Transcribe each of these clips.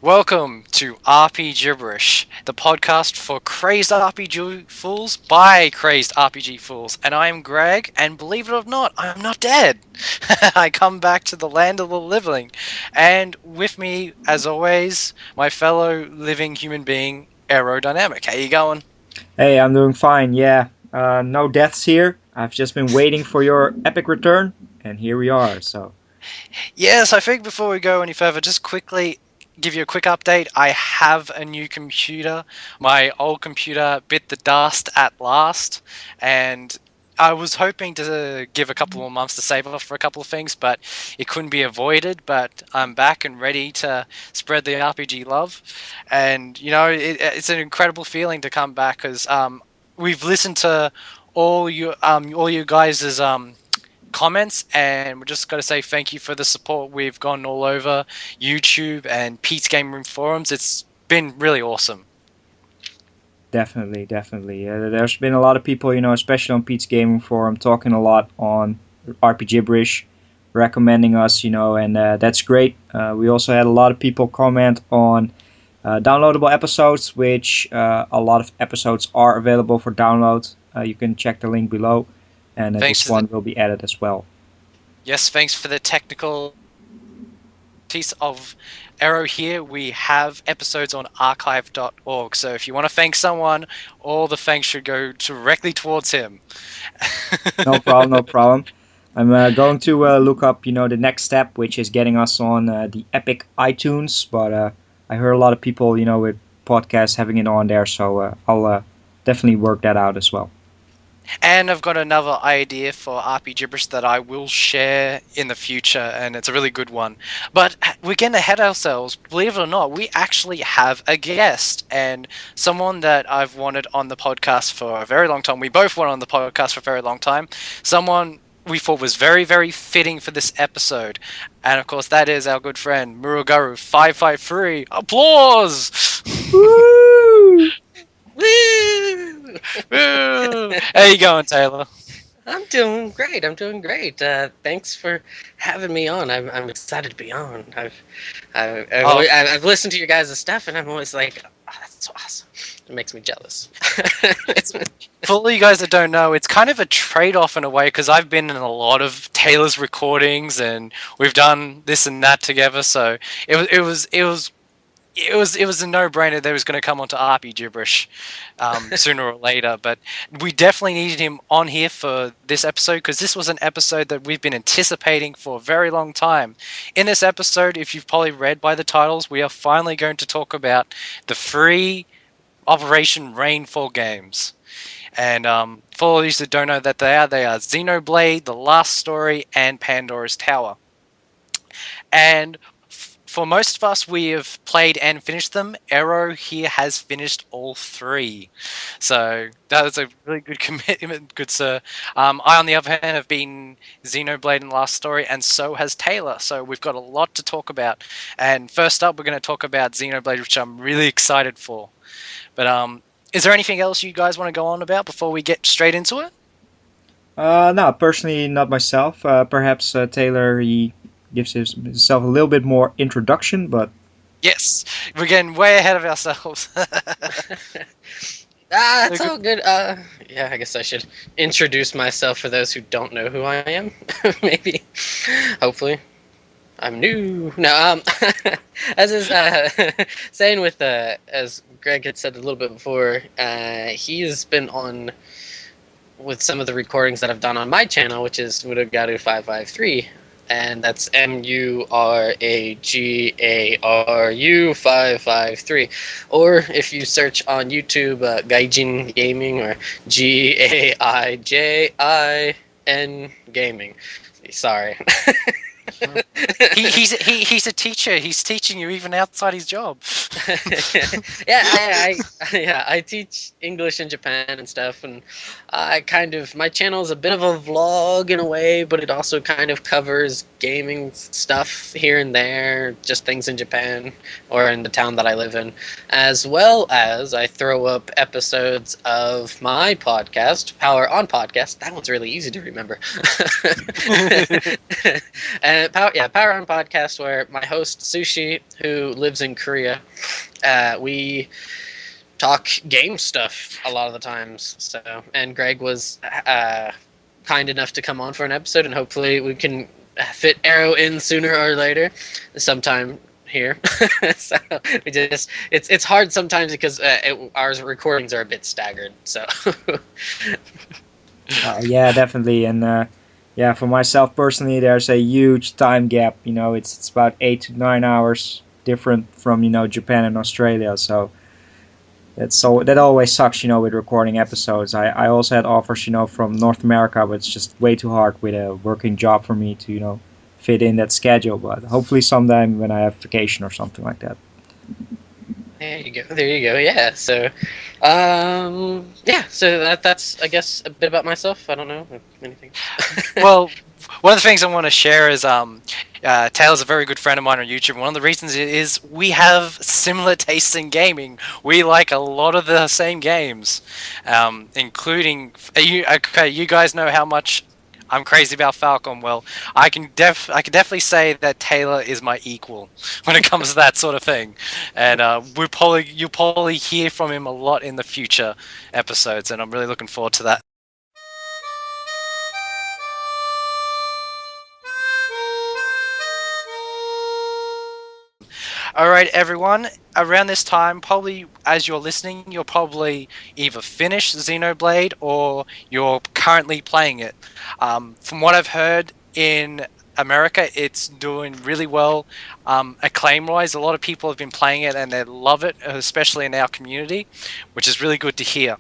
Welcome to Rpgibberish, the podcast for crazed RPG fools by crazed RPG fools. And I'm Greg, and believe it or not, I'm not dead. I come back to the land of the living. And with me, as always, my fellow living human being, Aerodynamic. How you going? Hey, I'm doing fine. Yeah, no deaths here. I've just been waiting for your epic return, and here we are. So Yes, I think before we go any further, just quickly give you a quick update. I have a new computer. My old computer bit the dust at last, and I was hoping to give a couple more months to save up for a couple of things, but it couldn't be avoided. But I'm back and ready to spread the RPG love, and it's an incredible feeling to come back because we've listened to all you guys' comments, and we're just got to say thank you for the support. We've gone all over YouTube and Pete's Game Room forums. It's been really awesome. definitely. There's been a lot of people, especially on Pete's Gaming Forum, talking a lot on Rpgibberish, recommending us, and that's great. We also had a lot of people comment on downloadable episodes, which a lot of episodes are available for download. You can check the link below, and Thanks this for the one will be added as well. yes, thanks for the technical piece of Arrow here. We have episodes on archive.org. So if you want to thank someone, all the thanks should go directly towards him. No problem, no problem. I'm going to look up, the next step, which is getting us on the Epic iTunes. But I heard a lot of people, with podcasts having it on there, so I'll definitely work that out as well. And I've got another idea for RP Gibberish that I will share in the future, and it's a really good one. But we're getting ahead of ourselves. Believe it or not, we actually have a guest, and someone that I've wanted on the podcast for a very long time. We both wanted on the podcast for a very long time. Someone we thought was very, very fitting for this episode. And of course, that is our good friend, Murugaru553. Applause! Woo! Woo! Woo! How you going, Taylor? I'm doing great. I'm doing great. Thanks for having me on. I'm excited to be on. Oh, I've listened to your guys' stuff, and I'm always like, oh, that's so awesome. It makes me jealous. it's for all you guys that don't know, it's kind of a trade-off in a way because I've been in a lot of Taylor's recordings and we've done this and that together. So it was a no-brainer that he was going to come onto RP Gibberish sooner or later. But we definitely needed him on here for this episode because this was an episode that we've been anticipating for a very long time. In this episode, if you've probably read by the titles, we are finally going to talk about the free Operation Rainfall games. And for all of you that don't know that they are Xenoblade, The Last Story, and Pandora's Tower. And for most of us, we have played and finished them. Arrow here has finished all three. So that was a really good commitment, good sir. I, on the other hand, have been Xenoblade and Last Story, and so has Taylor. So we've got a lot to talk about. And first up, we're going to talk about Xenoblade, which I'm really excited for. But is there anything else you guys want to go on about before we get straight into it? No, personally, not myself. Perhaps Taylor, he gives himself a little bit more introduction, but Yes, we're getting way ahead of ourselves. It's all good. Yeah, I guess I should introduce myself for those who don't know who I am. Maybe, hopefully. I'm new. No, as is saying with as Greg had said a little bit before, he's been on with some of the recordings that I've done on my channel, which is Muragaru553, and that's Muragaru553. Or if you search on YouTube, Gaijin Gaming or Gaijin Gaming. Sorry. he's a teacher. He's teaching you even outside his job. Yeah, I teach English in Japan and stuff, and I kind of my channel is a bit of a vlog in a way, but it also kind of covers gaming stuff here and there, just things in Japan or in the town that I live in, as well as I throw up episodes of my podcast, Power on Podcast. That one's really easy to remember. And Power on Podcast, where my host Sushi, who lives in Korea, we talk game stuff a lot of the times. So, and Greg was kind enough to come on for an episode, and hopefully we can fit Arrow in sooner or later, sometime here. So we just it's hard sometimes because our recordings are a bit staggered. So. Yeah, definitely. And yeah, for myself personally, there's a huge time gap. It's about 8 to 9 hours different from Japan and Australia. So that always sucks. With recording episodes. I also had offers from North America, but it's just way too hard with a working job for me to fit in that schedule. But hopefully sometime when I have vacation or something like that. There you go. There you go. Yeah. So, yeah. So that's I guess a bit about myself. I don't know anything. Well, one of the things I want to share is Taylor's a very good friend of mine on YouTube. One of the reasons is we have similar tastes in gaming. We like a lot of the same games, including you guys know how much I'm crazy about Falcon. Well, I can definitely say that Taylor is my equal when it comes to that sort of thing, and you'll probably hear from him a lot in the future episodes, and I'm really looking forward to that. All right, everyone. Around this time, probably as you're listening, you're probably either finished Xenoblade or you're currently playing it. From what I've heard in America, it's doing really well. Acclaim-wise, a lot of people have been playing it and they love it, especially in our community, which is really good to hear.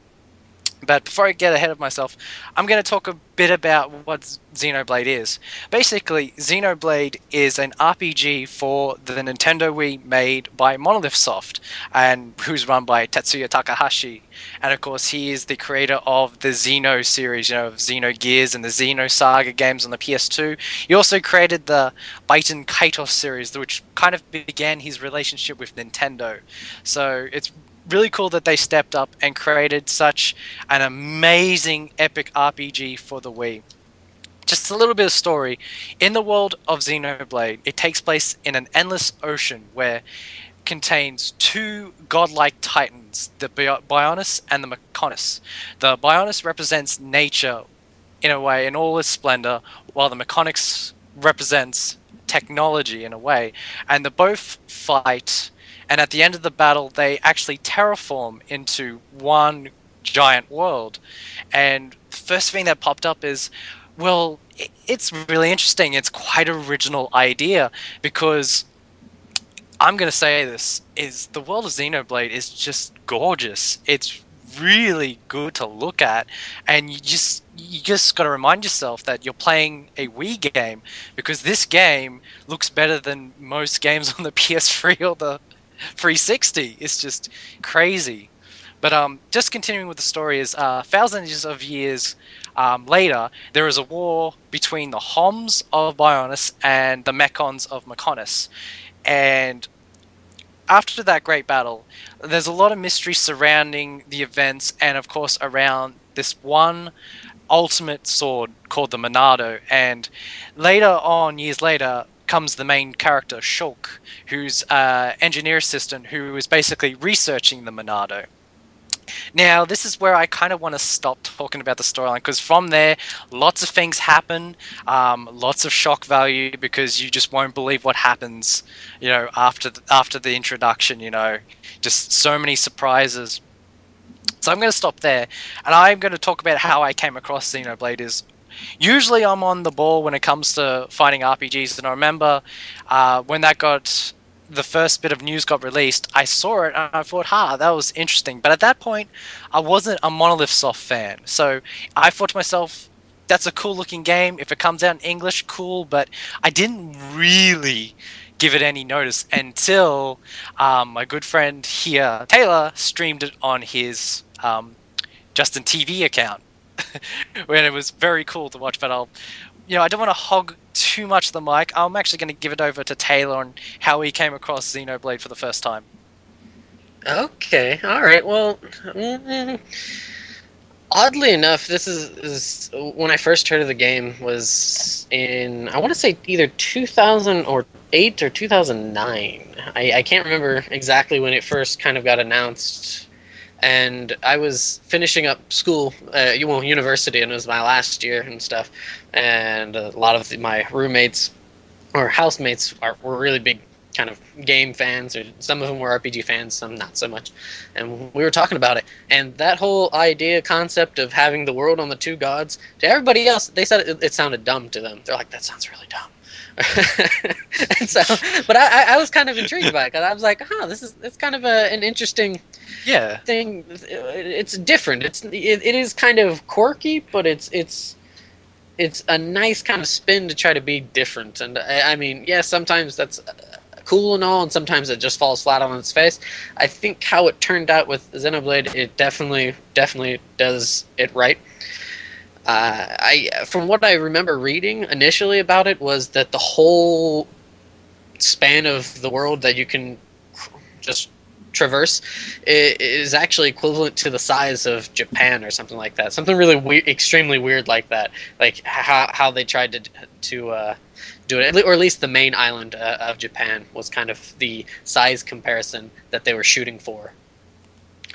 But before I get ahead of myself, I'm going to talk a bit about what Xenoblade is. Basically, Xenoblade is an RPG for the Nintendo Wii made by Monolith Soft, and who's run by Tetsuya Takahashi. And of course, he is the creator of the Xeno series, of Xenogears and the Xenosaga games on the PS2. He also created the Baiten Kaitos series, which kind of began his relationship with Nintendo. So it's really cool that they stepped up and created such an amazing epic RPG for the Wii. Just a little bit of story. In the world of Xenoblade, it takes place in an endless ocean where contains two godlike titans, the Bionis and the Mechonis. The Bionis represents nature in a way, in all its splendor, while the Mechonis represents technology in a way, and they both fight, and at the end of the battle they actually terraform into one giant world. And the first thing that popped up is, well, it's really interesting. It's quite an original idea, because I'm going to say this, is the world of Xenoblade is just gorgeous. It's really good to look at, and you just got to remind yourself that you're playing a Wii game, because this game looks better than most games on the PS3 or the 360. It's just crazy. But just continuing with the story is thousands of years later, there is a war between the Homs of Bionis and the Mechons of Mechonis. And after that great battle, there's a lot of mystery surrounding the events, and of course around this one ultimate sword called the Monado. And later on, years later, comes the main character Shulk, who's an engineer assistant who is basically researching the Monado. Now, this is where I kind of want to stop talking about the storyline, because from there, lots of things happen, lots of shock value, because you just won't believe what happens, after the introduction. Just so many surprises. So I'm going to stop there, and I'm going to talk about how I came across Xenoblade. Is usually I'm on the ball when it comes to finding RPGs, and I remember when the first bit of news got released, I saw it and I thought, that was interesting. But at that point, I wasn't a Monolith Soft fan. So I thought to myself, that's a cool looking game. If it comes out in English, cool. But I didn't really give it any notice until my good friend here, Taylor, streamed it on his Justin TV account, when it was very cool to watch. But I don't want to hog too much of the mic. I'm actually going to give it over to Taylor on how he came across Xenoblade for the first time. Okay, all right. Well, oddly enough, this is when I first heard of the game was in, I want to say, either 2008 or 2009. I can't remember exactly when it first kind of got announced. And I was finishing up school, university, and it was my last year and stuff. And a lot of my roommates or housemates were really big kind of game fans, or some of them were RPG fans, some not so much. And we were talking about it, and that whole concept of having the world on the two gods, to everybody else, they said it sounded dumb to them. They're like, that sounds really dumb. And so, but I was kind of intrigued by it, because I was like, it's kind of an interesting thing. It's different. It is kind of quirky, but it's a nice kind of spin to try to be different. And I mean, yeah, sometimes that's cool and all, and sometimes it just falls flat on its face. I think how it turned out with Xenoblade, it definitely does it right. From what I remember reading initially about it, was that the whole span of the world that you can just traverse is actually equivalent to the size of Japan or something like that. Something really weird, extremely weird like that. Like how they tried to do it, or at least the main island of Japan was kind of the size comparison that they were shooting for.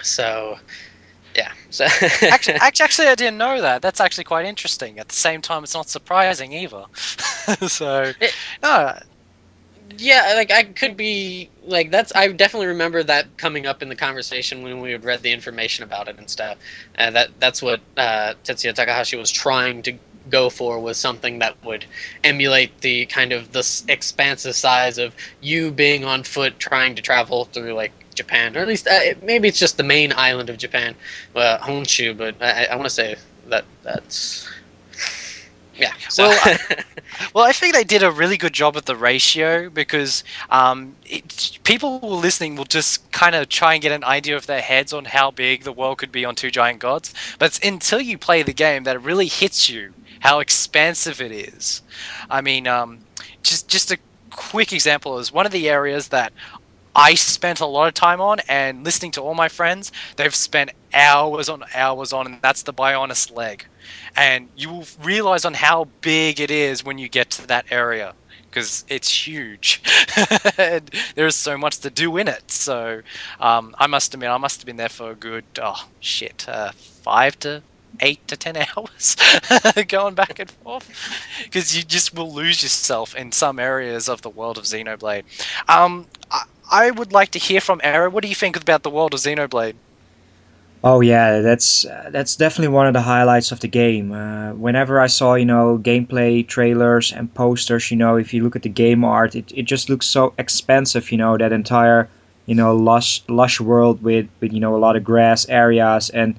So, yeah. So actually, I didn't know that. That's actually quite interesting. At the same time, it's not surprising either. So, no. Yeah, like I could be like I definitely remember that coming up in the conversation when we had read the information about it and stuff. That's what Tetsuya Takahashi was trying to go for, was something that would emulate the kind of the expansive size of you being on foot trying to travel through like Japan, or at least maybe it's just the main island of Japan, Honshu. But I want to say that's. Yeah. So. Well, I think they did a really good job with the ratio, because people who are listening will just kind of try and get an idea of their heads on how big the world could be on Two Giant Gods. But it's until you play the game that it really hits you how expansive it is. I mean, just a quick example is one of the areas that I spent a lot of time on, and listening to all my friends, they've spent hours on, and that's the Bionis leg. And you will realize on how big it is when you get to that area, because it's huge. And there's so much to do in it. So I must admit, I must have been there for a good 5 to 8 to 10 hours going back and forth, because you just will lose yourself in some areas of the world of Xenoblade. I would like to hear from Era. What do you think about the world of Xenoblade? Oh yeah, that's definitely one of the highlights of the game. Whenever I saw gameplay trailers and posters, if you look at the game art, it just looks so expansive. That entire lush world with a lot of grass areas, and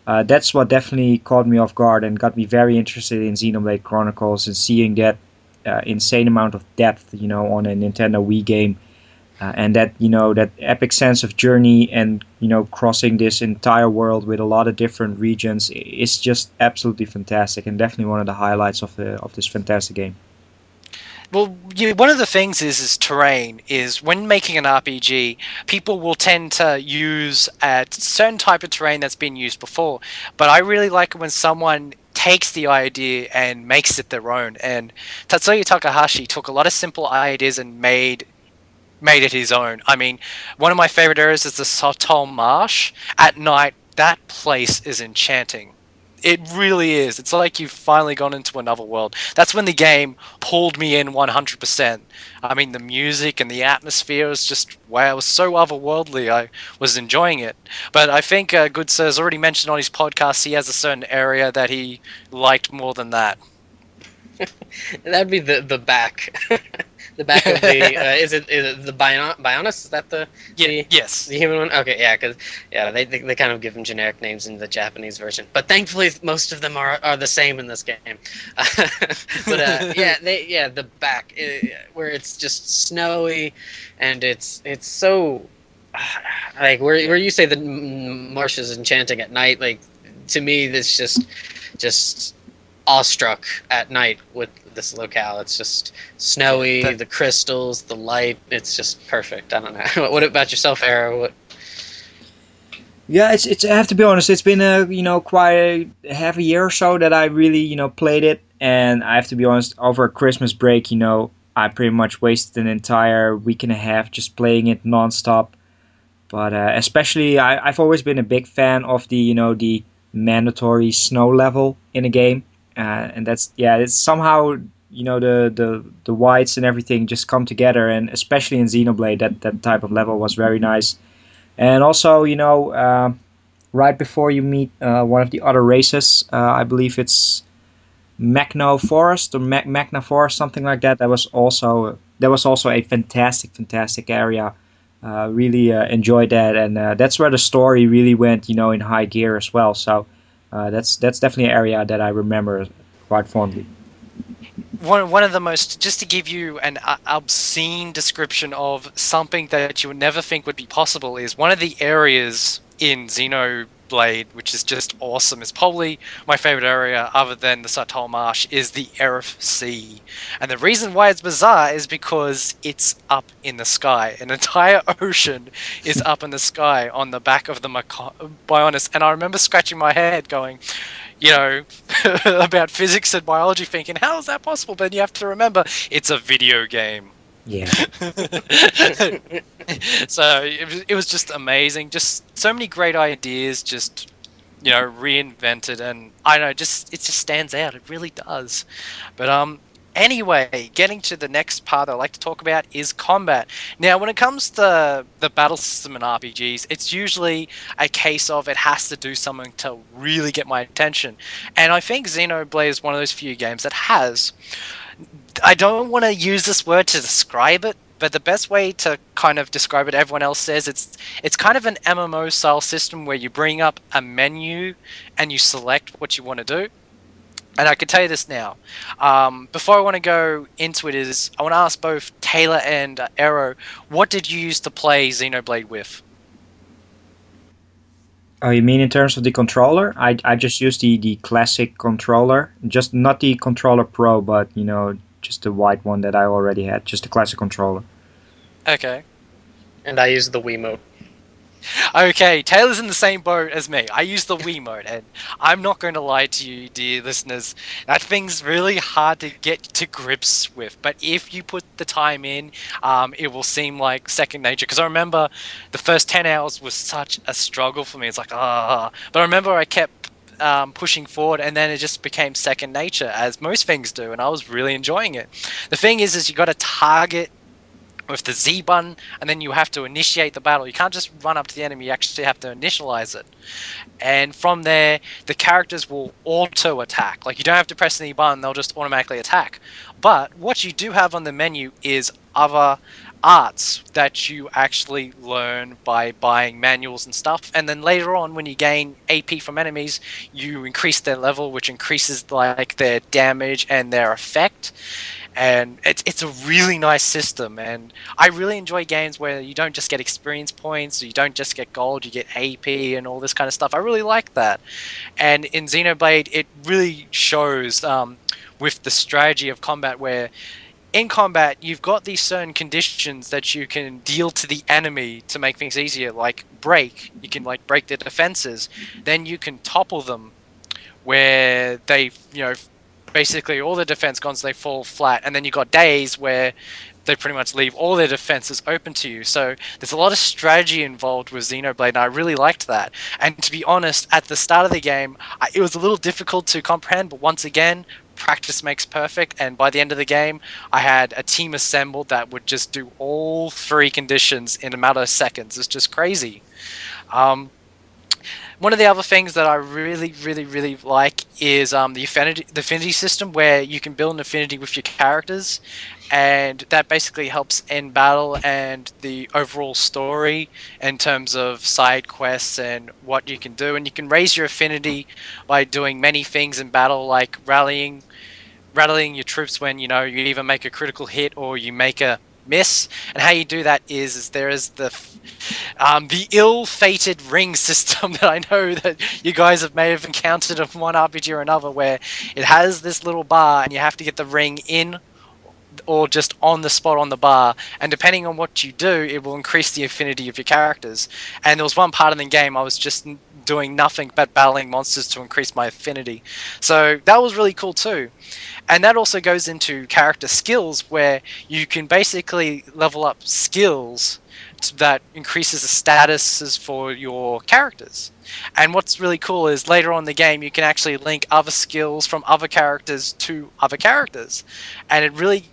that's what definitely caught me off guard and got me very interested in Xenoblade Chronicles, and seeing that insane amount of depth on a Nintendo Wii game. And that epic sense of journey, and crossing this entire world with a lot of different regions is just absolutely fantastic, and definitely one of the highlights of this fantastic game. Well, one of the things is terrain. Is when making an RPG, people will tend to use a certain type of terrain that's been used before. But I really like it when someone takes the idea and makes it their own. And Tatsuya Takahashi took a lot of simple ideas and made it his own. I mean, one of my favorite areas is the Sotol Marsh. At night, that place is enchanting. It really is. It's like you've finally gone into another world. That's when the game pulled me in 100%. I mean, the music and the atmosphere was just, wow, it was so otherworldly. I was enjoying it. But I think Good Sir has already mentioned on his podcast he has a certain area that he liked more than that. That'd be the back. the back of the is it the Bionis? Is that Yeah, the yes. the human one? Okay, yeah, because they kind of give them generic names in the Japanese version, but thankfully most of them are the same in this game. But the back where it's just snowy, and it's so like where you say the marsh is enchanting at night. Like to me, this just awestruck at night with this locale. It's just Yeah, snowy, the crystals, the light. It's just perfect. I don't know. What about yourself, Arrow? What? Yeah, it's. I have to be honest. It's been quite a half a year or so that I really played it, and I have to be honest. Over a Christmas break, I pretty much wasted an entire week and a half just playing it nonstop. But especially, I've always been a big fan of the mandatory snow level in a game, and it's somehow the whites and everything just come together, and especially in Xenoblade, that type of level was very nice. And also, right before you meet one of the other races, I believe it's Magno Forest or Magna Forest, something like that. That was also a fantastic area. Really enjoyed that, and that's where the story really went, in high gear as well. So that's definitely an area that I remember quite fondly. one of the most, just to give you an obscene description of something that you would never think would be possible, is one of the areas in Xenoblade, which is just awesome. It's probably my favorite area other than the Satal Marsh, is the Erif Sea. And the reason why it's bizarre is because it's up in the sky. An entire ocean is up in the sky on the back of the Bionis. And I remember scratching my head going, about physics and biology, thinking, how is that possible? But you have to remember, it's a video game. Yeah. So it was just amazing. Just so many great ideas, just reinvented, and I don't know, it just stands out. It really does. But anyway, getting to the next part I'd like to talk about is combat. Now, when it comes to the battle system in RPGs, it's usually a case of it has to do something to really get my attention. And I think Xenoblade is one of those few games that has. I don't want to use this word to describe it, but the best way to kind of describe it, everyone else says it's kind of an MMO style system where you bring up a menu and you select what you want to do. And I can tell you this now. Before I want to go into it, I want to ask both Taylor and Arrow, what did you use to play Xenoblade with? Oh, you mean in terms of the controller? I just used the classic controller, just not the controller pro, but just the white one that I already had, just the classic controller. Okay. And I use the Wiimote. Okay, Taylor's in the same boat as me. I use the Wiimote, and I'm not going to lie to you, dear listeners. That thing's really hard to get to grips with, but if you put the time in, it will seem like second nature. Because I remember the first 10 hours was such a struggle for me. It's like, But I remember I kept pushing forward, and then it just became second nature, as most things do, and I was really enjoying it. The thing is you got to target with the Z button, and then you have to initiate the battle. You can't just run up to the enemy, you actually have to initialize it. And from there, the characters will auto attack. Like, you don't have to press any button, they'll just automatically attack. But what you do have on the menu is other arts that you actually learn by buying manuals and stuff. And then later on, when you gain AP from enemies, you increase their level, which increases like their damage and their effect. And it's a really nice system, and I really enjoy games where you don't just get experience points, or you don't just get gold, you get AP and all this kind of stuff. I really like that. And in Xenoblade, it really shows with the strategy of combat, where in combat you've got these certain conditions that you can deal to the enemy to make things easier, like break. You can like break their defenses, then you can topple them, where they, basically all their defense gone, so they fall flat. And then you got days where they pretty much leave all their defenses open to you. So there's a lot of strategy involved with Xenoblade, and I really liked that. And to be honest, at the start of the game, it was a little difficult to comprehend, but once again, practice makes perfect. And by the end of the game, I had a team assembled that would just do all three conditions in a matter of seconds. It's just crazy. One of the other things that I really, really, really like is the affinity system, where you can build an affinity with your characters, and that basically helps end battle and the overall story in terms of side quests and what you can do. And you can raise your affinity by doing many things in battle, like rallying your troops when you either make a critical hit or you make a miss. And how you do that is there is the ill-fated ring system that I know that you guys may have encountered in one RPG or another, where it has this little bar and you have to get the ring in or just on the spot on the bar, and depending on what you do, it will increase the affinity of your characters. And there was one part of the game I was just doing nothing but battling monsters to increase my affinity, so that was really cool too. And that also goes into character skills, where you can basically level up skills that increases the statuses for your characters. And what's really cool is later on in the game you can actually link other skills from other characters to other characters, and it really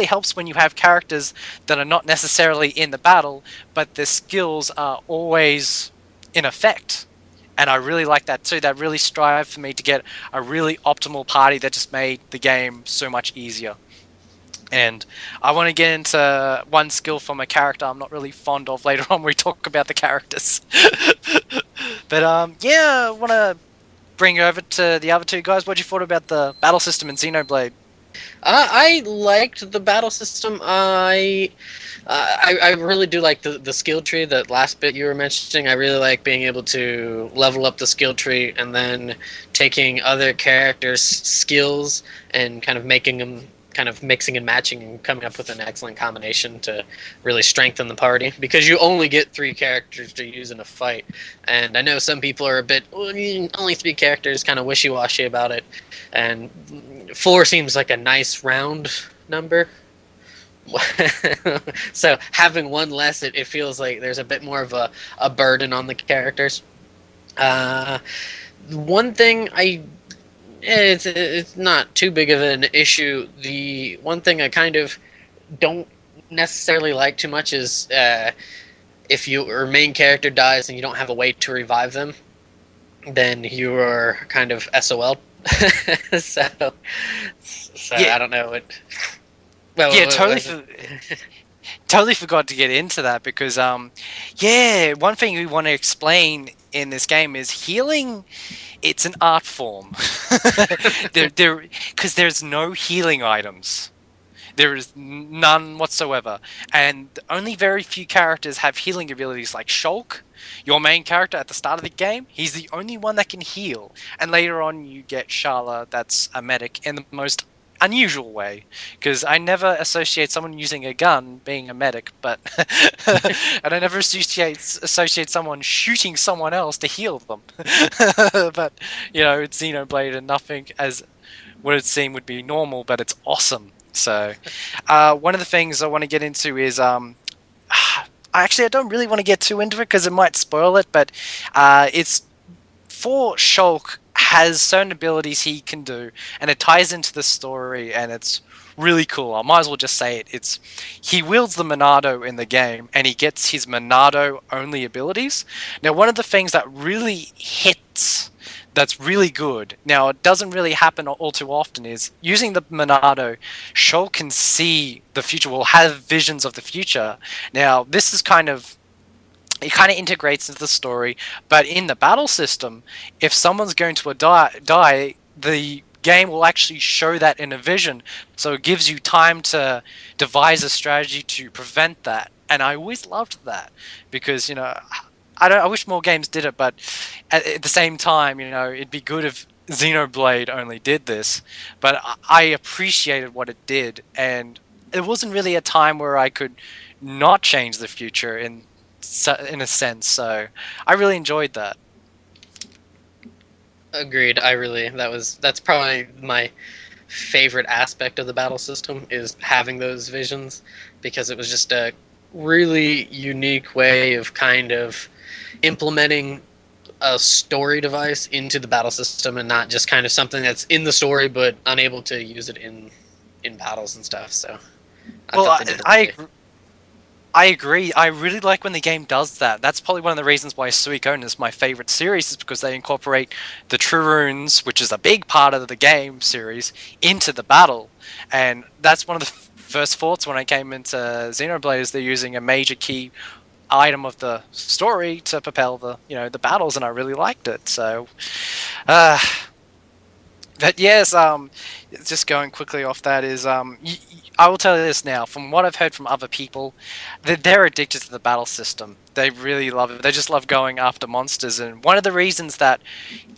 helps when you have characters that are not necessarily in the battle, but their skills are always in effect. And I really like that too. That really strived for me to get a really optimal party that just made the game so much easier. And I want to get into one skill from a character I'm not really fond of later on when we talk about the characters. But yeah, I want to bring you over to the other two guys. What you thought about the battle system in Xenoblade? I liked the battle system. I really do like the skill tree. That last bit you were mentioning, I really like being able to level up the skill tree and then taking other characters' skills and kind of making them, kind of mixing and matching and coming up with an excellent combination to really strengthen the party, because you only get 3 characters to use in a fight. And I know some people are a bit, only 3 characters, kind of wishy-washy about it, and 4 seems like a nice round number. So having one less, it feels like there's a bit more of a burden on the characters. One thing it's not too big of an issue. The one thing I kind of don't necessarily like too much is if your main character dies and you don't have a way to revive them, then you are kind of SOL. so, Yeah, I don't know what. Well, yeah, what totally. was it? Totally forgot to get into that because, yeah, one thing we want to explain in this game is healing. It's an art form. Because there's no healing items. There is none whatsoever, and only very few characters have healing abilities. Like Shulk, your main character at the start of the game, he's the only one that can heal. And later on, you get Shala, that's a medic in the most unusual way, because I never associate someone using a gun being a medic, but and I never associate someone shooting someone else to heal them. But it's Xenoblade, and nothing as would it seem would be normal, but it's awesome. So, one of the things I want to get into is I don't really want to get too into it because it might spoil it, but it's for Shulk has certain abilities he can do, and it ties into the story, and it's really cool. I might as well just say it. He wields the Monado in the game, and he gets his Monado only abilities. Now, one of the things that really hits, that's really good. Now, it doesn't really happen all too often. Is using the Monado, Shulk can see the future. Will have visions of the future. Now, this is it kind of integrates into the story, but in the battle system, if someone's going to die, the game will actually show that in a vision, so it gives you time to devise a strategy to prevent that. And I always loved that because I wish more games did it, but at the same time, it'd be good if Xenoblade only did this. But I appreciated what it did, and it wasn't really a time where I could not change the future in a sense. So I really enjoyed that. Agreed. That's probably my favorite aspect of the battle system, is having those visions, because it was just a really unique way of kind of implementing a story device into the battle system, and not just kind of something that's in the story but unable to use it in battles and stuff. So I Well, thought they did it really. I agree. I really like when the game does that. That's probably one of the reasons why Suikoden is my favorite series, is because they incorporate the True Runes, which is a big part of the game series, into the battle. And that's one of the first thoughts when I came into Xenoblade, is they're using a major key item of the story to propel the battles, and I really liked it. So, uh, but yes, just going quickly off that is, I will tell you this now. From what I've heard from other people, that they're addicted to the battle system. They really love it. They just love going after monsters, and one of the reasons that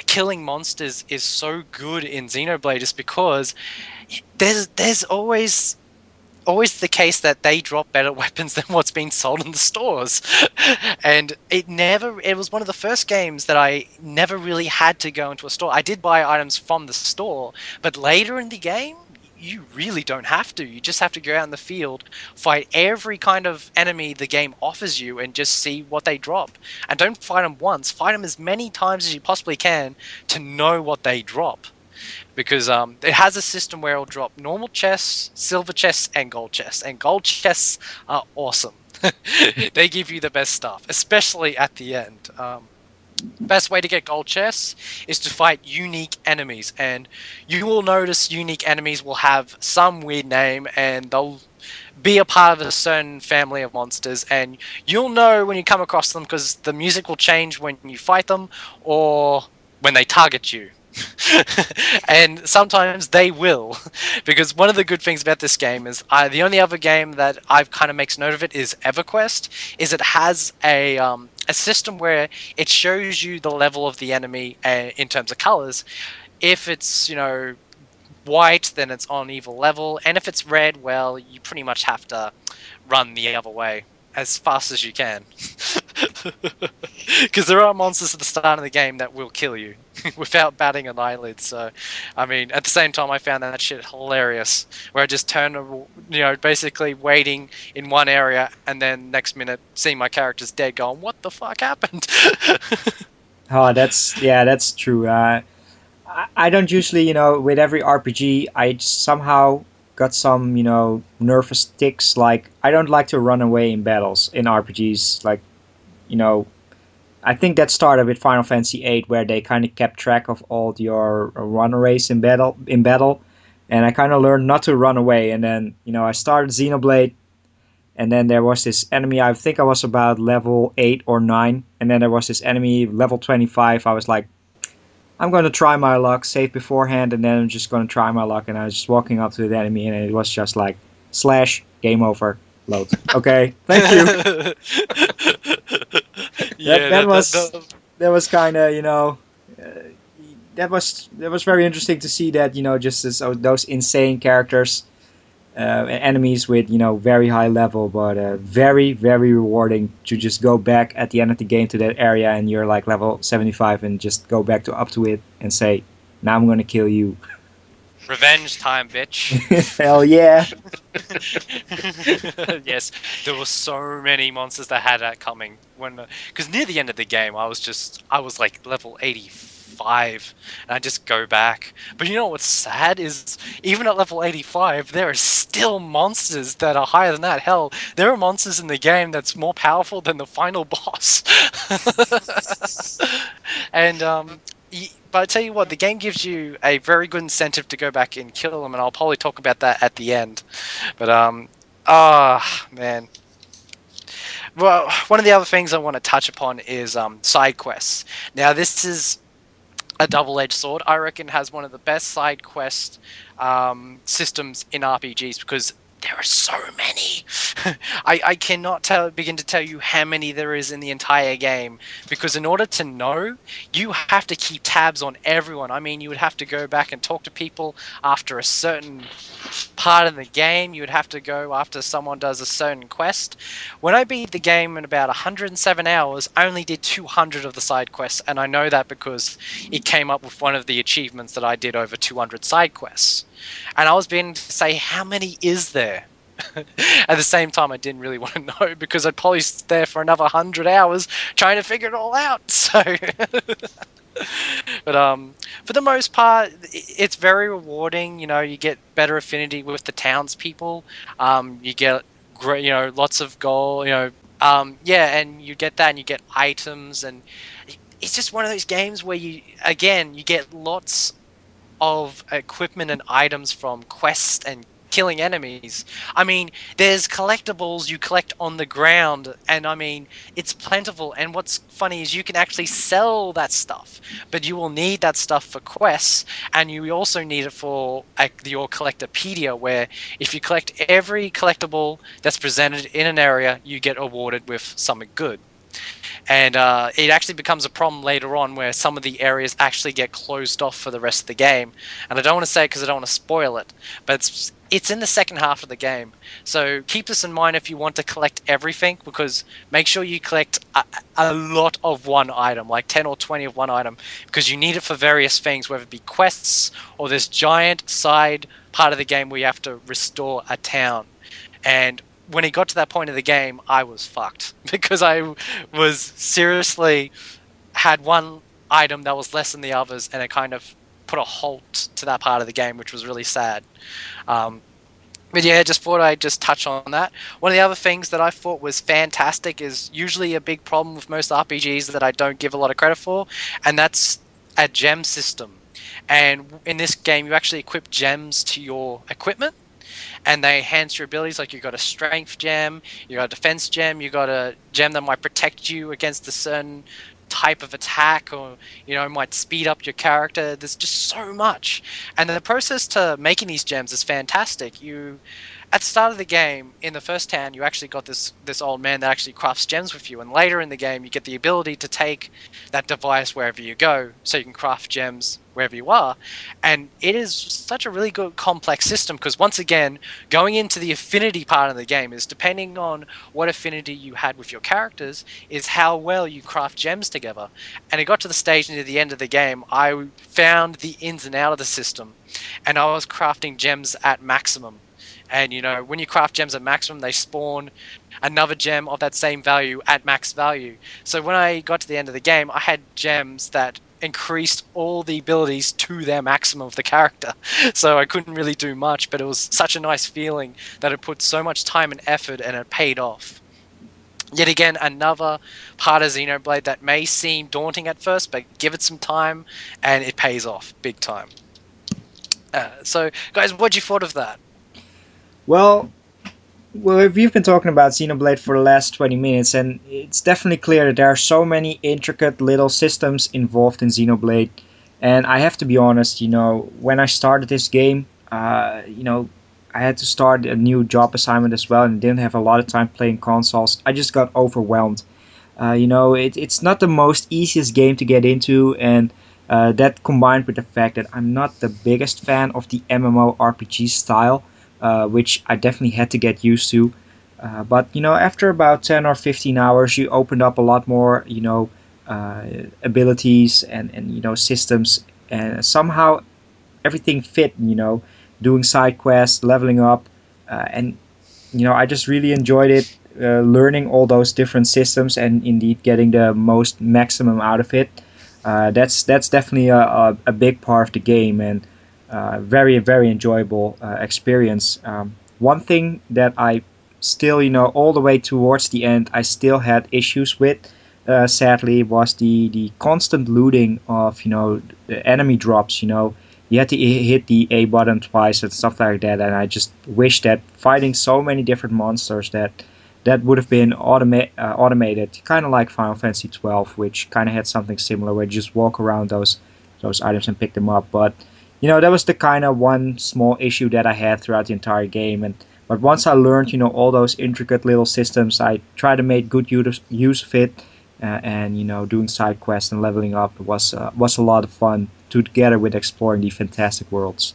killing monsters is so good in Xenoblade is because there's always the case that they drop better weapons than what's being sold in the stores. And it was one of the first games that I never really had to go into a store. I did buy items from the store, but later in the game, you really don't have to. You just have to go out in the field, fight every kind of enemy the game offers you, and just see what they drop. And don't fight them once, fight them as many times as you possibly can to know what they drop, because it has a system where it'll drop normal chests, silver chests, and gold chests are awesome. They give you the best stuff, especially at the end. Best way to get gold chests is to fight unique enemies, and you will notice unique enemies will have some weird name, and they'll be a part of a certain family of monsters, and you'll know when you come across them because the music will change when you fight them or when they target you. And sometimes they will, because one of the good things about this game is, the only other game that I've kind of makes note of it is EverQuest. Is it has a system where it shows you the level of the enemy in terms of colors. If it's white, then it's on evil level, and if it's red, well, you pretty much have to run the other way as fast as you can. Because there are monsters at the start of the game that will kill you without batting an eyelid. So, I mean, at the same time, I found that shit hilarious, where I just basically waiting in one area, and then next minute seeing my characters dead, going, "What the fuck happened?" Oh, that's true. I don't usually, with every RPG, I somehow got some, nervous ticks. Like, I don't like to run away in battles in RPGs. Like, you know, I think that started with Final Fantasy VIII, where they kind of kept track of all your runaways in battle. And I kind of learned not to run away. And then, I started Xenoblade, and then there was this enemy. I think I was about level 8 or 9, and then there was this enemy level 25. I was like, I'm going to try my luck, save beforehand, and then I'm just going to try my luck. And I was just walking up to the enemy, and it was just like, / game over, load. Okay, thank you. Yeah, That was kind of, that was very interesting to see that, just those insane characters, enemies with, very high level, but very, very rewarding to just go back at the end of the game to that area, and you're like level 75, and just go back up to it and say, now I'm going to kill you. revenge time, bitch. Hell yeah. Yes, there were so many monsters that had that coming because near the end of the game, I was like level 85, and I just go back. But you know what's sad is, even at level 85, there are still monsters that are higher than that. Hell, there are monsters in the game that's more powerful than the final boss. And but I tell you what, the game gives you a very good incentive to go back and kill them, and I'll probably talk about that at the end. But man. Well, one of the other things I want to touch upon is side quests. Now, this is a double-edged sword. I reckon it has one of the best side quest systems in RPGs, because there are so many. I cannot begin to tell you how many there is in the entire game, because in order to know, you have to keep tabs on everyone. I mean, you would have to go back and talk to people after a certain part of the game. You would have to go after someone does a certain quest. When I beat the game in about 107 hours, I only did 200 of the side quests, and I know that because it came up with one of the achievements that I did over 200 side quests. And I was beginning to say, how many is there? At the same time, I didn't really want to know, because I'd probably sit there for another 100 hours trying to figure it all out. So, but for the most part, it's very rewarding. You get better affinity with the townspeople. You get great, lots of gold, yeah, and you get that, and you get items, and it's just one of those games where you get lots of equipment and items from quests and killing enemies. I mean, there's collectibles you collect on the ground, and I mean, it's plentiful. And what's funny is you can actually sell that stuff, but you will need that stuff for quests, and you also need it for your collectopedia, where if you collect every collectible that's presented in an area, you get awarded with something good. And it actually becomes a problem later on where some of the areas actually get closed off for the rest of the game. And I don't want to say it because I don't want to spoil it, but it's in the second half of the game. So keep this in mind if you want to collect everything, because make sure you collect a lot of one item, like 10 or 20 of one item, because you need it for various things, whether it be quests or this giant side part of the game where you have to restore a town. And when it got to that point of the game, I was fucked because I was seriously had one item that was less than the others, and it kind of put a halt to that part of the game, which was really sad. But yeah, just thought I'd just touch on that. One of the other things that I thought was fantastic is usually a big problem with most RPGs that I don't give a lot of credit for, and that's a gem system. And in this game, you actually equip gems to your equipment, and they enhance your abilities. Like you got a strength gem, you got a defense gem, you got a gem that might protect you against a certain type of attack, or might speed up your character. There's just so much, and the process to making these gems is fantastic. You At the start of the game, in the first town, you actually got this old man that actually crafts gems with you, and later in the game, you get the ability to take that device wherever you go, so you can craft gems wherever you are. And it is such a really good complex system, because once again, going into the affinity part of the game is depending on what affinity you had with your characters, is how well you craft gems together. And it got to the stage near the end of the game, I found the ins and out of the system, and I was crafting gems at maximum. And when you craft gems at maximum, they spawn another gem of that same value at max value. So when I got to the end of the game, I had gems that increased all the abilities to their maximum of the character. So I couldn't really do much, but it was such a nice feeling that it put so much time and effort, and it paid off. Yet again, another part of Xenoblade that may seem daunting at first, but give it some time and it pays off big time. So guys, what'd you thought of that? Well, we've been talking about Xenoblade for the last 20 minutes, and it's definitely clear that there are so many intricate little systems involved in Xenoblade. And I have to be honest, when I started this game, I had to start a new job assignment as well, and didn't have a lot of time playing consoles. I just got overwhelmed. It's not the most easiest game to get into, and that combined with the fact that I'm not the biggest fan of the MMORPG style, which I definitely had to get used to. But after about 10 or 15 hours, you opened up a lot more, abilities and systems, and somehow everything fit. Doing side quests, leveling up, and I just really enjoyed it. Learning all those different systems and indeed getting the most maximum out of it. That's definitely a big part of the game, and very very enjoyable experience. One thing that I still, all the way towards the end, I still had issues with. Sadly, was the constant looting of the enemy drops. You had to hit the A button twice and stuff like that, and I just wish that fighting so many different monsters that would have been automated, kind of like Final Fantasy 12, which kind of had something similar where you just walk around those items and pick them up. But that was the kind of one small issue that I had throughout the entire game. But once I learned all those intricate little systems, I tried to make good use of it. And doing side quests and leveling up was a lot of fun, together with exploring the fantastic worlds.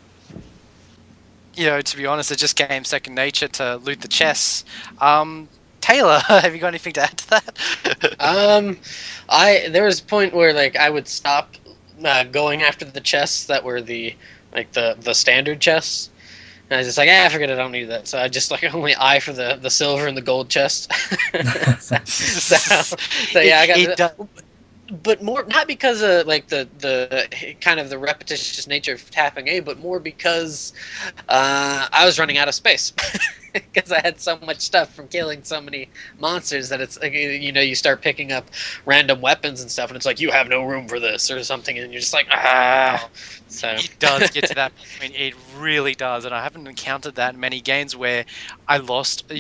To be honest, it just came second nature to loot the chests. Taylor, have you got anything to add to that? There was a point where I would stop going after the chests that were the standard chests. And I was just like, forget it, I don't need that. So I just only eye for the silver and the gold chest. so yeah, I got but more not because of like the kind of the repetitious nature of tapping A, but more because I was running out of space because I had so much stuff from killing so many monsters that it's like, you start picking up random weapons and stuff, and it's like you have no room for this or something, and you're just like ah. So It does get to that point. It really does, and I haven't encountered that in many games where I lost,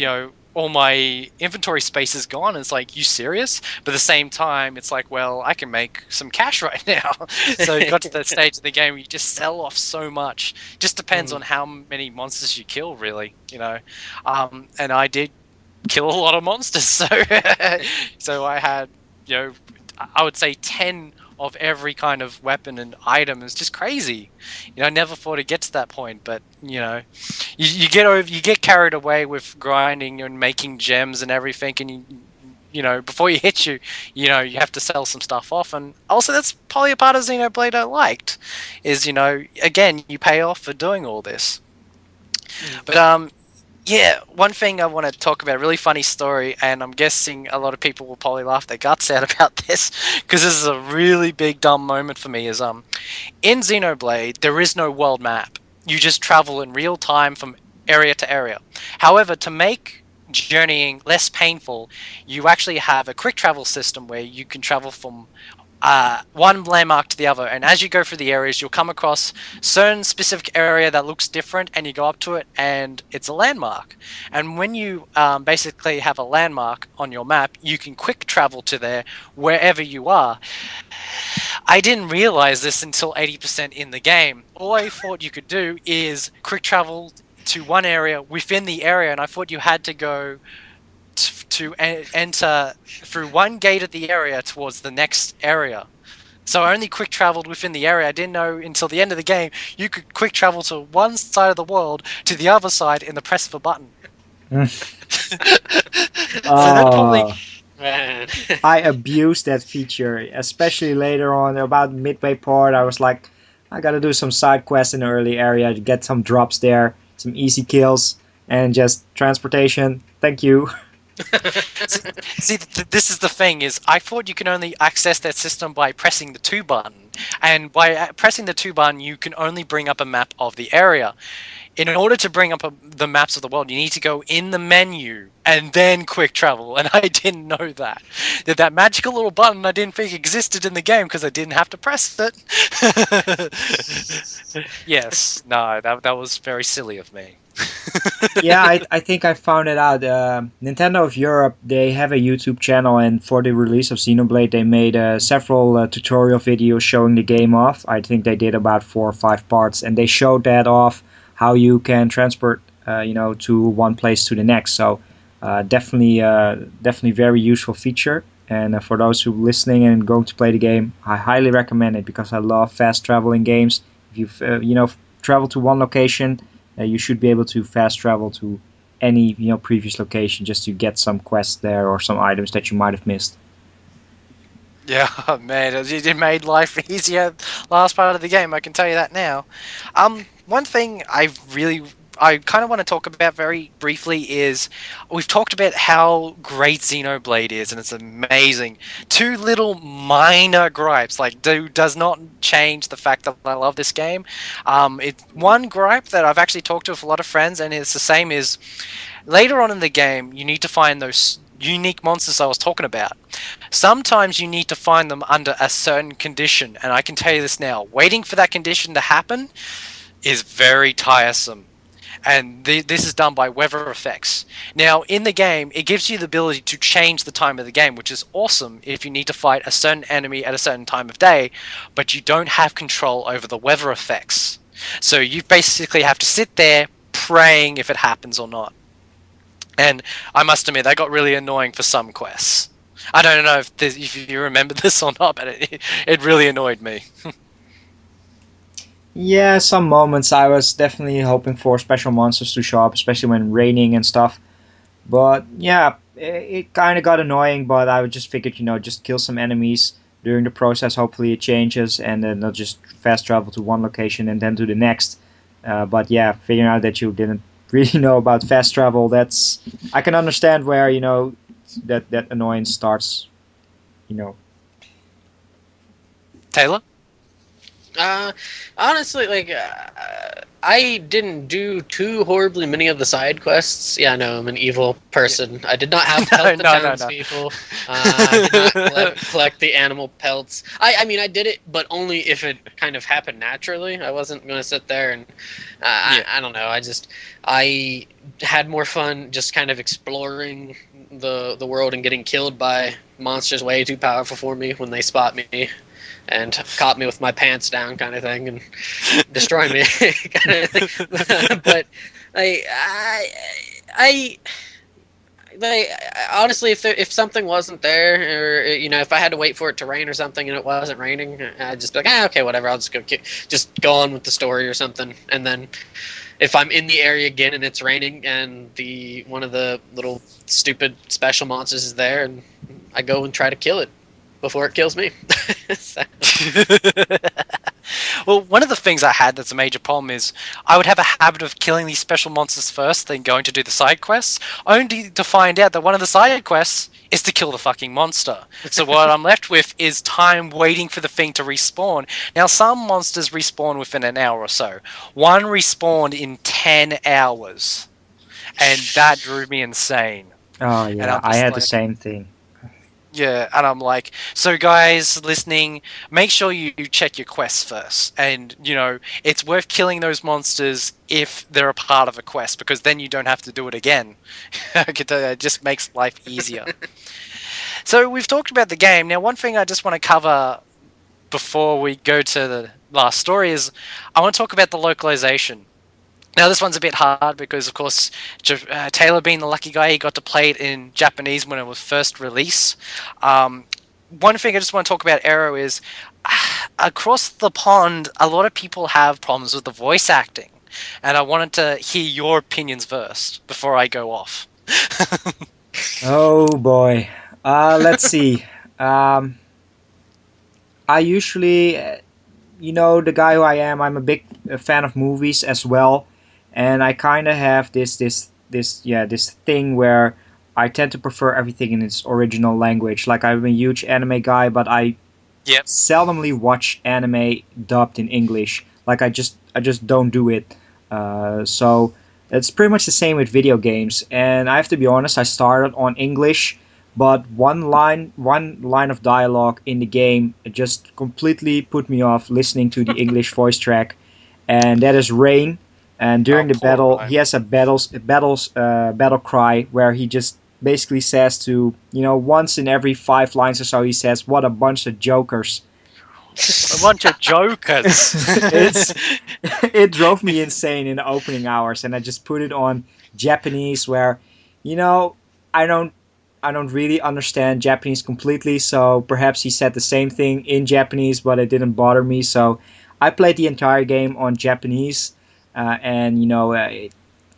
all my inventory space is gone. And it's like, you serious? But at the same time, it's like, well, I can make some cash right now. So it got to that stage of the game where you just sell off so much. Just depends on how many monsters you kill, really. And I did kill a lot of monsters, so I had, I would say 10 of every kind of weapon and item. Is just crazy. I never thought it'd get to that point, but you get carried away with grinding and making gems and everything, and before you have to sell some stuff off. And also, that's probably a part of Xenoblade I liked, is again, you pay off for doing all this. But yeah, one thing I want to talk about, a really funny story, and I'm guessing a lot of people will probably laugh their guts out about this, because this is a really big dumb moment for me, is in Xenoblade, there is no world map. You just travel in real time from area to area. However, to make journeying less painful, you actually have a quick travel system where you can travel from one landmark to the other, and as you go through the areas, you'll come across certain specific area that looks different, and you go up to it and it's a landmark. And when you basically have a landmark on your map, you can quick travel to there wherever you are. I didn't realize this until 80% in the game. All I thought you could do is quick travel to one area within the area, and I thought you had to go to enter through one gate of the area towards the next area. So I only quick traveled within the area. I didn't know until the end of the game you could quick travel to one side of the world to the other side in the press of a button. So that probably... man. I abused that feature, especially later on, about midway part. I was like, I gotta do some side quests in the early area to get some drops there, some easy kills, and just transportation. Thank you. See, this is the thing, is I thought you can only access that system by pressing the 2 button, and by pressing the 2 button you can only bring up a map of the area. In order to bring up the maps of the world, you need to go in the menu and then quick travel, and I didn't know that. That magical little button I didn't think existed in the game because I didn't have to press it. Yes, no, that was very silly of me. Yeah, I think I found it out. Nintendo of Europe, they have a YouTube channel, and for the release of Xenoblade, they made several tutorial videos showing the game off. I think they did about 4 or 5 parts, and they showed that off, how you can transport, to one place to the next. So definitely very useful feature. And for those who are listening and going to play the game, I highly recommend it because I love fast traveling games. If you've travel to one location, you should be able to fast travel to any previous location just to get some quests there or some items that you might have missed. Yeah, man, it made life easier last part of the game, I can tell you that now. One thing I kind of want to talk about very briefly is, we've talked about how great Xenoblade is, and it's amazing. 2 little minor gripes, like, does not change the fact that I love this game. It's one gripe that I've actually talked to with a lot of friends, and it's the same, is later on in the game, you need to find those unique monsters I was talking about. Sometimes you need to find them under a certain condition, and I can tell you this now, waiting for that condition to happen is very tiresome. And this is done by weather effects. Now, in the game, it gives you the ability to change the time of the game, which is awesome if you need to fight a certain enemy at a certain time of day, but you don't have control over the weather effects. So you basically have to sit there praying if it happens or not. And I must admit, that got really annoying for some quests. I don't know if you remember this or not, but it really annoyed me. Yeah, some moments I was definitely hoping for special monsters to show up, especially when raining and stuff. But yeah, it kind of got annoying, but I just figured, just kill some enemies during the process. Hopefully it changes, and then I'll just fast travel to one location and then to the next. But yeah, figuring out that you didn't really know about fast travel, I can understand where, that annoyance starts, you know. Taylor? Uh, honestly, I didn't do too horribly many of the side quests. Yeah, no, I'm an evil Yeah. person. I did not have to No, help the no, no, no. townspeople. I did not collect the animal pelts. I mean, I did it, but only if it kind of happened naturally. I wasn't going to sit there and Yeah. I don't know. I had more fun just kind of exploring the world and getting killed by monsters way too powerful for me when they spot me and caught me with my pants down kind of thing and destroy me kind of thing. But I, I, I, like, honestly, if something wasn't there, or if I had to wait for it to rain or something and it wasn't raining, I'd just be like, okay, whatever. I'll just just go on with the story or something. And then if I'm in the area again and it's raining and the one of the little stupid special monsters is there, and I go and try to kill it before it kills me. So, Well, one of the things I had that's a major problem is I would have a habit of killing these special monsters first, then going to do the side quests, only to find out that one of the side quests is to kill the fucking monster. So what I'm left with is time waiting for the thing to respawn. Now, some monsters respawn within an hour or so. One respawned in 10 hours, and that drove me insane. Oh And yeah, I'm I just had the like, same thing. yeah, and I'm like, so guys listening, make sure you check your quests first. And, it's worth killing those monsters if they're a part of a quest, because then you don't have to do it again. I can tell you, it just makes life easier. So we've talked about the game. Now, one thing I just want to cover before we go to the last story is I want to talk about the localization. Now, this one's a bit hard because, of course, Taylor being the lucky guy, he got to play it in Japanese when it was first released. One thing I just want to talk about Arrow is across the pond, a lot of people have problems with the voice acting. And I wanted to hear your opinions first before I go off. Oh boy. Let's see. Um, I usually, the guy who I am. I'm a big fan of movies as well, and I kind of have this thing where I tend to prefer everything in its original language. Like I'm a huge anime guy, but I Yep. seldomly watch anime dubbed in English. Like I just don't do it. So it's pretty much the same with video games. And I have to be honest, I started on English, but one line of dialogue in the game just completely put me off listening to the English voice track, and that is Rain. And Oh, during the poor battle, he Ryan. has a battle cry where he just basically says to once in every 5 lines or so he says, "What a bunch of jokers." A bunch of jokers. it's it drove me insane in the opening hours, and I just put it on Japanese where you know I don't I don't really understand Japanese completely, so perhaps he said the same thing in Japanese, but it didn't bother me. So I played the entire game on Japanese, and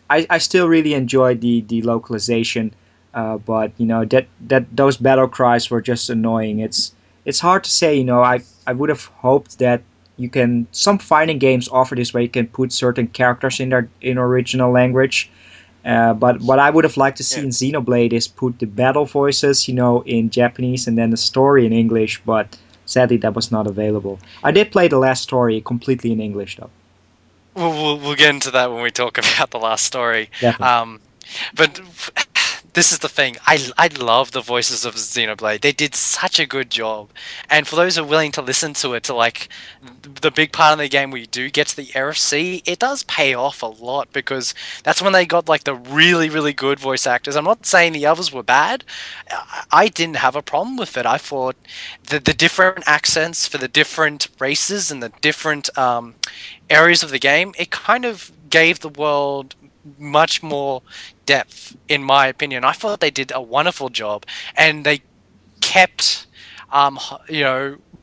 I still really enjoyed the localization, but that those battle cries were just annoying. It's hard to say. I would have hoped that some fighting games offer this where you can put certain characters in their in original language. But what I would have liked to see Yeah. in Xenoblade is put the battle voices, in Japanese and then the story in English. But sadly, that was not available. I did play the last story completely in English, though. We'll get into that when we talk about the last story. Definitely. Um, but this is the thing. I love the voices of Xenoblade. They did such a good job. And for those who are willing to listen to it, to like the big part of the game where you do get to the RFC, it does pay off a lot because that's when they got like the really, really good voice actors. I'm not saying the others were bad. I didn't have a problem with it. I thought the different accents for the different races and the different areas of the game, it kind of gave the world much more depth, in my opinion. I thought they did a wonderful job, and they kept,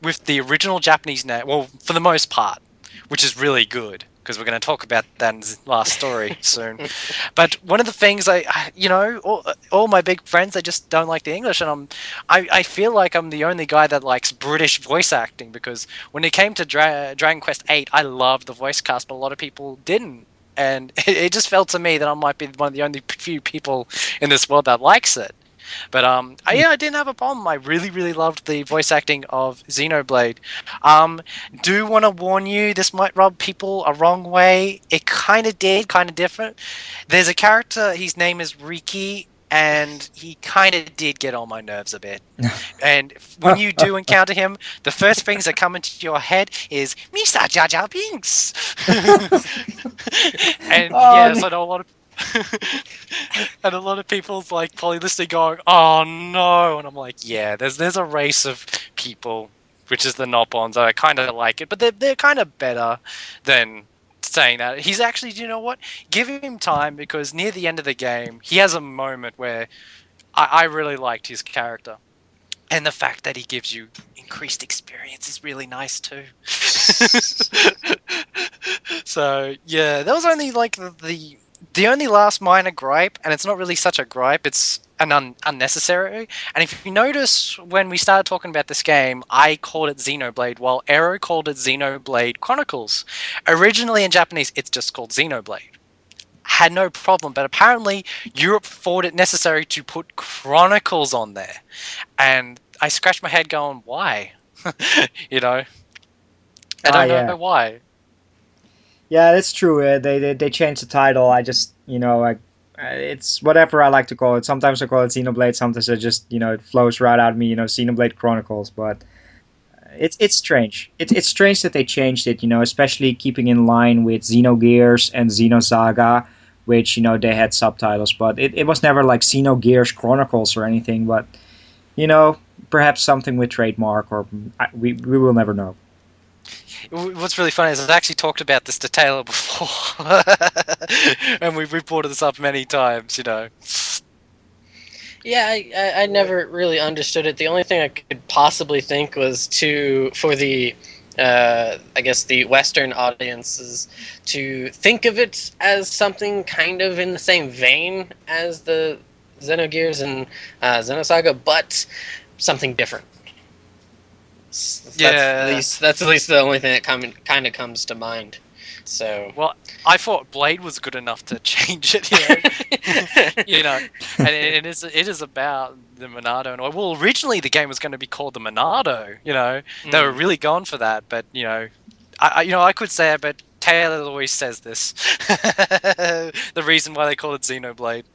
with the original Japanese name. Well, for the most part, which is really good because we're going to talk about that in the last story soon. But one of the things all my big friends, they just don't like the English, and I feel like I'm the only guy that likes British voice acting because when it came to Dragon Quest VIII, I loved the voice cast, but a lot of people didn't. And it just felt to me that I might be one of the only few people in this world that likes it. But I didn't have a problem. I really, really loved the voice acting of Xenoblade. Do want to warn you, this might rub people a wrong way. It kind of did, kind of different. There's a character, his name is Riki, and he kind of did get on my nerves a bit. And when you do encounter him, the first things that come into your head is Misa Jar Jar Binks. And yes, I know a lot of and a lot of people's like probably listening going, "Oh no," and I'm like, "Yeah, there's a race of people, which is the Nopons. I kind of like it, but they're kind of better than saying that. He's actually, you know what? Give him time because near the end of the game, he has a moment where I really liked his character. And the fact that he gives you increased experience is really nice too. So yeah, that was only like the only last minor gripe, and it's not really such a gripe. It's an unnecessary. And if you notice, when we started talking about this game, I called it Xenoblade, while Arrow called it Xenoblade Chronicles. Originally in Japanese, it's just called Xenoblade. Had no problem, but apparently Europe thought it necessary to put Chronicles on there. And I scratched my head going, why? you know, I don't know Yeah. why. Yeah, that's true. They changed the title. I just, it's whatever I like to call it. Sometimes I call it Xenoblade. Sometimes I just, it flows right out of me. Xenoblade Chronicles. But it's strange. It's strange that they changed it. Especially keeping in line with Xenogears and Xenosaga, which they had subtitles. But it was never like Xenogears Chronicles or anything. But you know, perhaps something with trademark, or we will never know. What's really funny is I've actually talked about this to Taylor before, and we've brought this up many times. Yeah, I never really understood it. The only thing I could possibly think was for the I guess the Western audiences to think of it as something kind of in the same vein as the Xenogears and Xenosaga, but something different. Yeah. That's at least the only thing that kind of comes to mind. So Well, I thought Blade was good enough to change it. And it is about the Monado. And well, originally the game was going to be called the Monado. They were really going for that, but I could say it, but Taylor always says this. The reason why they call it Xenoblade.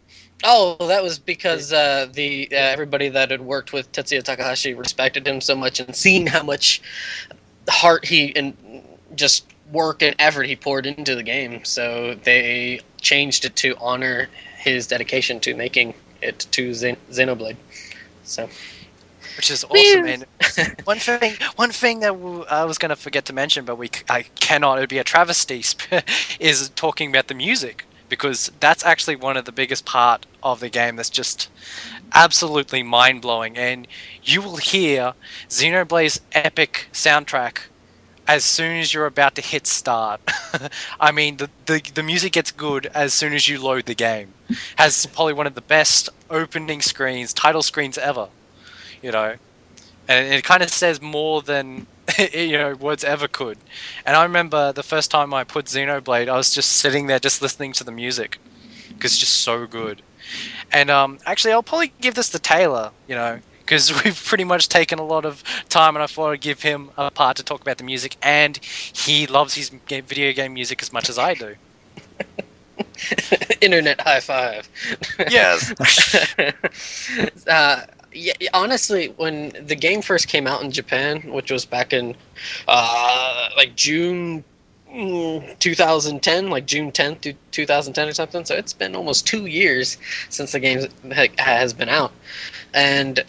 Oh, that was because the everybody that had worked with Tetsuya Takahashi respected him so much, and seeing how much heart and just work and effort he poured into the game, so they changed it to honor his dedication to making it to Xenoblade. So, which is awesome. And one thing that I was going to forget to mention, but I cannot. It would be a travesty. Is talking about the music, because that's actually one of the biggest part of the game that's just absolutely mind-blowing. And you will hear Xenoblade's epic soundtrack as soon as you're about to hit start. I mean, the music gets good as soon as you load the game. Has probably one of the best opening screens, title screens ever. And it kind of says more than words ever could. And I remember the first time I put Xenoblade, I was just sitting there just listening to the music because it's just so good. And actually, I'll probably give this to Taylor, because we've pretty much taken a lot of time, and I thought I'd give him a part to talk about the music, and he loves his video game music as much as I do. Internet high five. Yes. Yeah, honestly, when the game first came out in Japan, which was back in like June 2010, like June 10th, 2010 or something. So it's been almost 2 years since the game has been out. And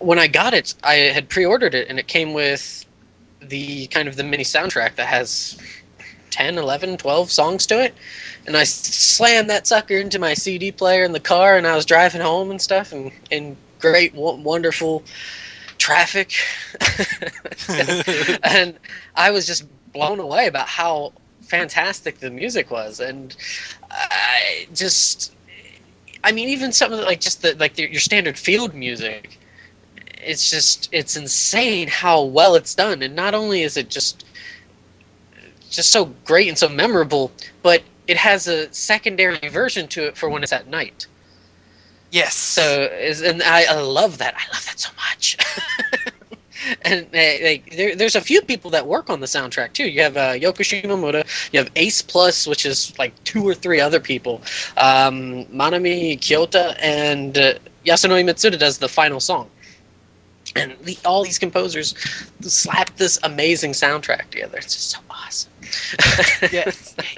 when I got it, I had pre-ordered it, and it came with the kind of the mini soundtrack that has 10, 11, 12 songs to it. And I slammed that sucker into my CD player in the car, and I was driving home and stuff, and in great, wonderful traffic. And I was just blown away about how fantastic the music was. And I mean, even some of the, like, just your standard field music, it's insane how well it's done. And not only is it just so great and so memorable, but it has a secondary version to it for when it's at night. Yes. And I love that. I love that so much. And there's a few people that work on the soundtrack too. You have Yoko Shimomura, you have Ace Plus, which is like 2 or 3 other people, Manami Kyoto, and Yasunori Mitsuda does the final song. And all these composers slap this amazing soundtrack together. It's just so awesome. Yeah,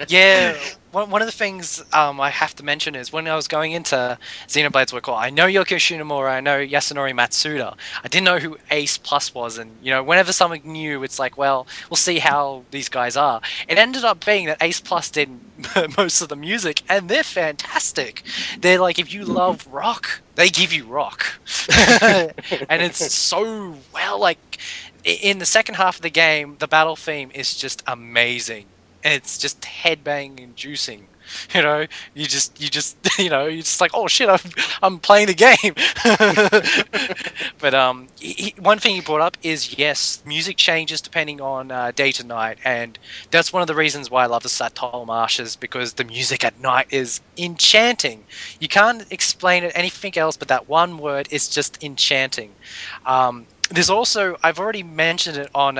yeah. One of the things I have to mention is when I was going into Xenoblade's work, I know Yoko Shinomura, I know Yasunori Matsuda. I didn't know who Ace Plus was, and whenever something new, it's like, well, we'll see how these guys are. It ended up being that Ace Plus did most of the music, and they're fantastic. They're like, if you love rock, they give you rock, and it's so well like. In the second half of the game, the battle theme is just amazing. It's just headbanging and juicing. You just, you're just like, oh shit, I'm playing the game. But one thing you brought up is yes, music changes depending on day to night, and that's one of the reasons why I love the Satol Marshes, because the music at night is enchanting. You can't explain it anything else, but that one word is just enchanting. There's also, I've already mentioned it on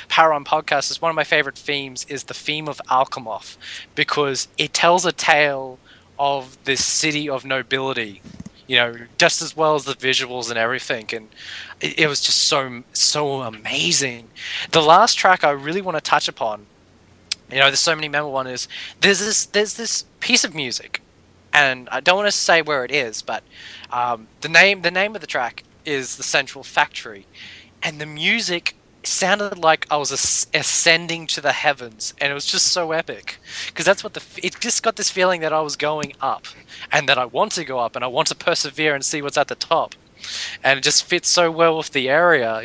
Power On Podcast, it's one of my favorite themes is the theme of Alchemoth, because it tells a tale of this city of nobility, just as well as the visuals and everything, and it was just so amazing. The last track I really want to touch upon, there's so many memorable ones, there's this piece of music, and I don't want to say where it is, but the name of the track is the Central Factory, and the music sounded like I was ascending to the heavens, and it was just so epic, because that's what it just got this feeling that I was going up, and that I want to go up, and I want to persevere and see what's at the top, and it just fits so well with the area.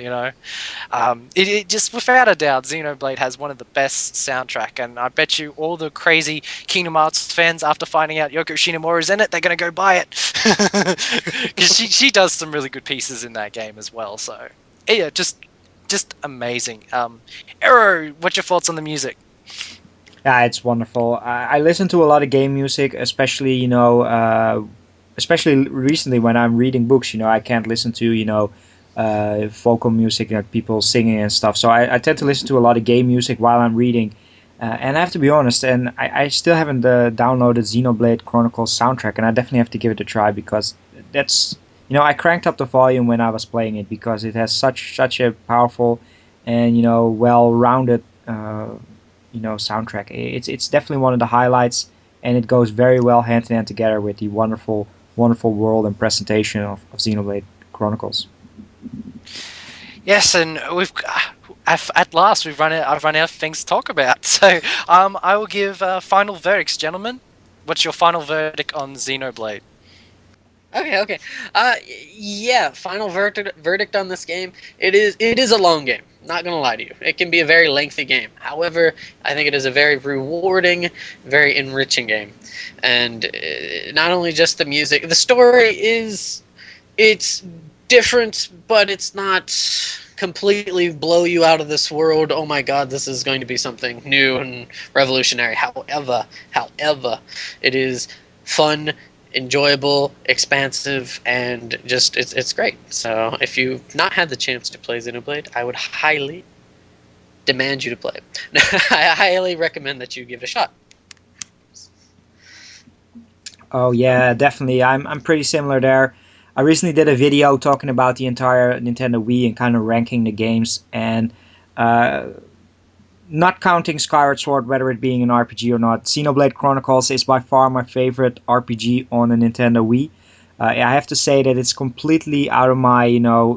It just, without a doubt, Xenoblade has one of the best soundtrack, and I bet you all the crazy Kingdom Hearts fans, after finding out Yoko Shinomura's in it, they're gonna go buy it, because she does some really good pieces in that game as well. So yeah, just amazing. Arrow, what's your thoughts on the music? Yeah, it's wonderful. I listen to a lot of game music, especially especially recently when I'm reading books. I can't listen to vocal music, like people singing and stuff. So I tend to listen to a lot of game music while I'm reading. And I have to be honest, and I still haven't downloaded Xenoblade Chronicles soundtrack, and I definitely have to give it a try, because that's I cranked up the volume when I was playing it, because it has such a powerful and well-rounded soundtrack. It's definitely one of the highlights, and it goes very well hand in hand together with the wonderful world and presentation of Xenoblade Chronicles. Yes, and at last I've run out of things to talk about. So I will give final verdicts, gentlemen. What's your final verdict on Xenoblade? Okay. Yeah. Final verdict on this game. It is a long game. Not gonna lie to you. It can be a very lengthy game. However, I think it is a very rewarding, very enriching game. And not only just the music, the story it's different, but it's not completely blow you out of this world. Oh my God, this is going to be something new and revolutionary. However, it is fun, enjoyable, expansive, and just it's great. So if you've not had the chance to play Xenoblade, I would highly demand you to play it. I highly recommend that you give it a shot. Oh yeah, definitely. I'm pretty similar there. I recently did a video talking about the entire Nintendo Wii and kind of ranking the games, and uh, not counting Skyward Sword, whether it being an RPG or not, Xenoblade Chronicles is by far my favorite RPG on the Nintendo Wii. I have to say that it's completely out of my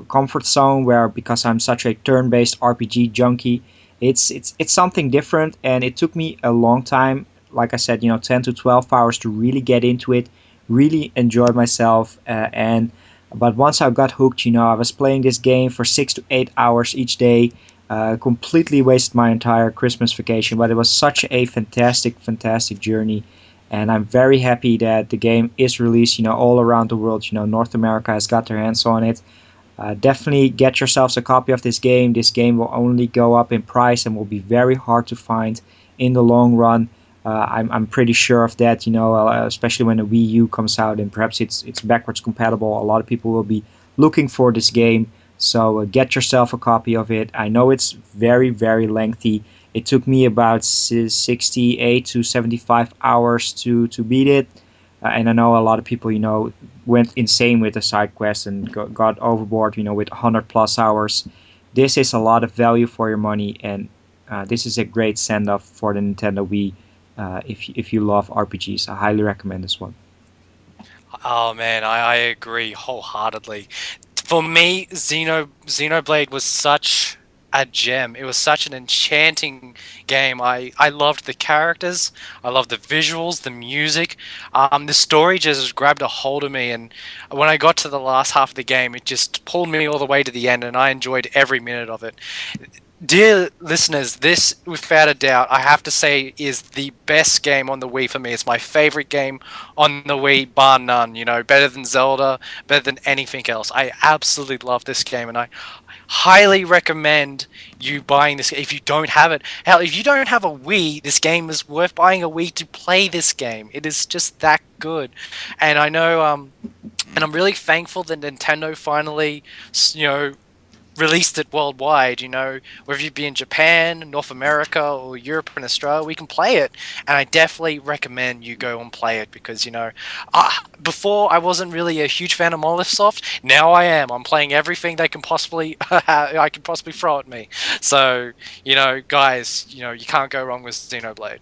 comfort zone, where because I'm such a turn-based RPG junkie, it's something different, and it took me a long time. Like I said, 10 to 12 hours to really get into it, really enjoy myself, and but once I got hooked, I was playing this game for 6 to 8 hours each day. Completely wasted my entire Christmas vacation, but it was such a fantastic journey, and I'm very happy that the game is released, all around the world. North America has got their hands on it. Definitely get yourselves a copy of this game. This game will only go up in price and will be very hard to find in the long run. I'm pretty sure of that. Especially when the Wii U comes out and perhaps it's backwards compatible. A lot of people will be looking for this game. So get yourself a copy of it. I know it's very very lengthy. It took me about 68 to 75 hours to beat it. And I know a lot of people, went insane with the side quests and got overboard, with 100 plus hours. This is a lot of value for your money, and this is a great send off for the Nintendo Wii. If you love RPGs, I highly recommend this one. Oh man, I agree wholeheartedly. For me, Xenoblade was such a gem. It was such an enchanting game. I loved the characters. I loved the visuals, the music. The story just grabbed a hold of me, and when I got to the last half of the game, it just pulled me all the way to the end, and I enjoyed every minute of it. Dear listeners, this, without a doubt, I have to say, is the best game on the Wii for me. It's my favorite game on the Wii, bar none. Better than Zelda, better than anything else. I absolutely love this game, and I highly recommend you buying this if you don't have it. Hell, if you don't have a Wii, this game is worth buying a Wii to play this game. It is just that good. And I know, and I'm really thankful that Nintendo finally, you know, released it worldwide. Whether you be in Japan, North America, or Europe and Australia, we can play it. And I definitely recommend you go and play it because before I wasn't really a huge fan of Monolith Soft. Now I am. I'm playing everything they can possibly I can possibly throw at me. So guys, you can't go wrong with Xenoblade.